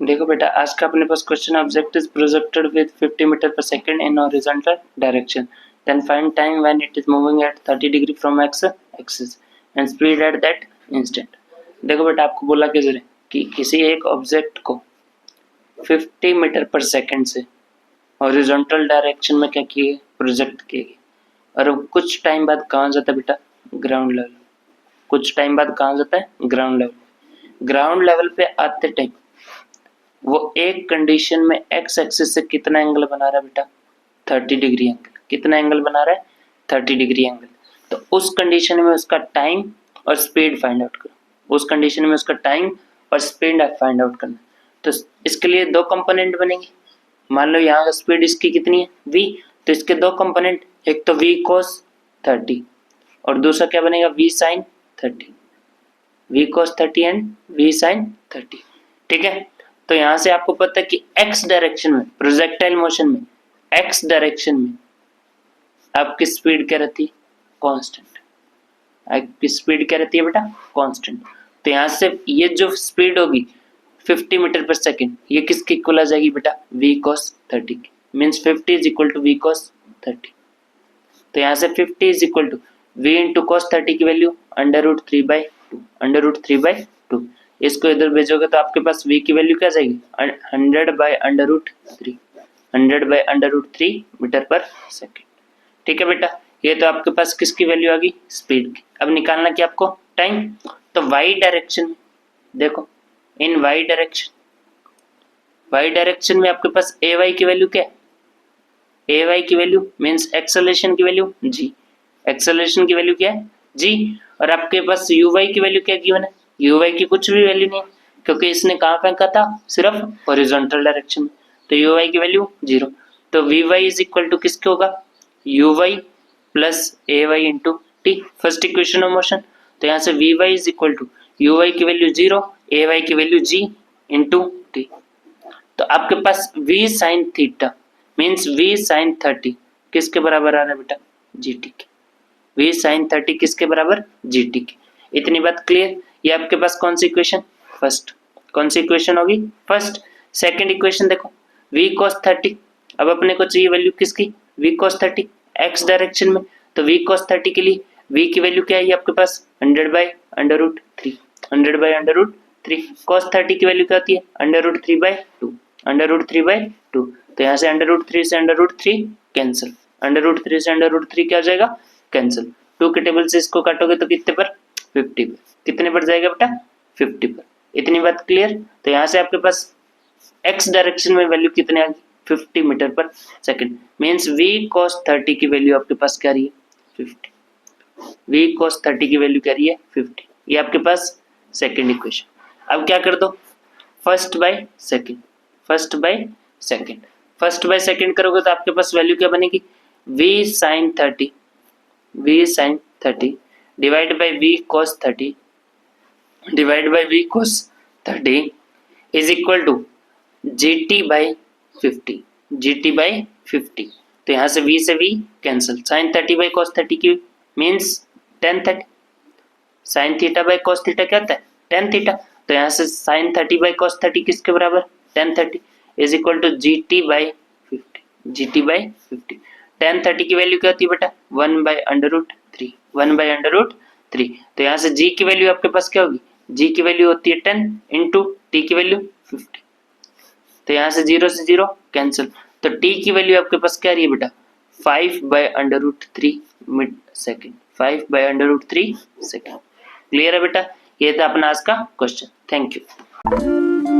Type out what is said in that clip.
देखो बेटा, आज का अपने पास question object is projected with 50 metre per second in horizontal direction, then find time when it is moving at 30 degree from X axis and speed at that instant. देखो बेटा, आपको बोला कि किसी एक ऑब्जेक्ट को 50 मीटर पर सेकंड से horizontal direction में क्या किए, प्रोजेक्ट किए, और कुछ टाइम बाद कहाँ जाता है बेटा, ग्राउंड लेवल। कुछ टाइम बाद कहाँ जाता है, ग्राउंड लेवल। ग्राउंड लेवल पे आते टाइम वो एक कंडीशन में एक्स एक्सिस से कितना एंगल बना रहा है बेटा, 30 डिग्री एंगल। कितना एंगल बना रहा है, 30 डिग्री एंगल। तो उस कंडीशन में उसका टाइम और स्पीड फाइंड आउट करो। उस कंडीशन में उसका टाइम और स्पीड फाइंड आउट करना। तो इसके लिए दो कंपोनेंट बनेंगे। मान लो यहाँ स्पीड इसकी कितनी है, v, तो इसके दो कंपोनेंट, एक तो v cos 30 और दूसरा क्या बनेगा, v sin 30। v cos 30 and v sin 30। ठीक है, तो यहां से आपको पता है कि x डायरेक्शन में, प्रोजेक्टाइल मोशन में, x डायरेक्शन में आपकी स्पीड क्या रहती है, कांस्टेंट। आपकी स्पीड क्या रहती है बेटा, कांस्टेंट। तो यहां से ये जो स्पीड होगी 50 मीटर पर सेकंड, ये किसके इक्वल आ जाएगी बेटा, v cos 30 की। Means 50 is equal to v cos 30। तो यहां से 50 is equal to v into cos 30 की वैल्यू √3/2, √3/2। इसको इधर भेजोगे तो आपके पास v की वैल्यू क्या जाएगी, 100/√3, 100/√3 मीटर पर सेकंड। ठीक है बेटा, ये तो आपके पास किसकी वैल्यू आ गई, स्पीड की। अब निकालना क्या आपको, टाइम। तो y डायरेक्शन में देखो, इन y डायरेक्शन में आपके पास ay की वैल्यू क्या है, ay की वैल्यू मींस एक्सेलरेशन की वैल्यू g। एक्सेलरेशन की वैल्यू क्या है, g। और आपके पास uy की वैल्यू क्या गिवन है, uy की कुछ भी वैल्यू नहीं है, क्योंकि इसने कहाँ फेंका था, सिर्फ हॉरिजॉन्टल डायरेक्शन में। तो uy की वैल्यू 0। तो vy इज इक्वल टू किसके होगा, uy plus ay into t, first equation of motion. तो यहाँ से vy is equal to uy की वैल्यू 0, ay की वैल्यू g इंटू टी। तो आपके पास v sin theta means v sin 30 किसके बराबर आ रहा है बेटा, gt के। v sin 30 किसके बराबर, gt के। इतनी बात क्लियर। ये आपके पास कौन सी इक्वेशन, फर्स्ट। कौन सी इक्वेशन होगी, फर्स्ट। सेकंड इक्वेशन देखो, v cos 30। अब अपने को चाहिए वैल्यू किसकी, v cos 30 x डायरेक्शन में। तो v cos 30 के लिए v की वैल्यू क्या है आपके पास, 100/√3, 100/√3। cos 30 की वैल्यू क्या होती है, √3/2, √3/2। तो यहाँ से √3 से √3 कैंसिल, √3 से √3 क्या हो जाएगा, कैंसिल। 2 के टेबल से इसको काटोगे तो कितने पर, 50 पर। कितने पर जाएगा बेटा, 50 पर। इतनी बात क्लियर। तो यहाँ से आपके पास x डायरेक्शन में वैल्यू कितने आ गई, 50 metre per second. Means v cos 30 की वैल्यू आपके पास क्या रही है, 50। v cos 30 की वैल्यू क्या रही है, 50। ये आपके पास सेकंड इक्वेशन। अब क्या कर दो, first by second, first by second, first by second करोगे तो आपके पास वैल्यू क्या बनेगी, v sin 30, v sin 30 divide by v cos 30 divide by v cos 30 is equal to gt by 50, gt by 50। तो यहाँ से v से v cancel, sin 30 by cos 30 की means tan 30, sin theta by cos theta क्या होता है, tan theta. तो यहाँ से sin 30 बाय cos 30 किसके बराबर, tan 30 is equal to gt by 50, gt by 50। tan 30 की वैल्यू क्या होती है बेटा, 1/√3, 1/√3। तो यहाँ से g की वैल्यू आपके पास क्या होगी, g की वैल्यू होती है 10 इंटू t की वैल्यू 50। तो यहाँ से 0 से 0 कैंसिल। तो t की वैल्यू आपके पास क्या रही है बेटा, 5/√3 मिड सेकेंड, 5/√3 सेकेंड। क्लियर है बेटा, ये था अपना आज का क्वेश्चन। Thank you.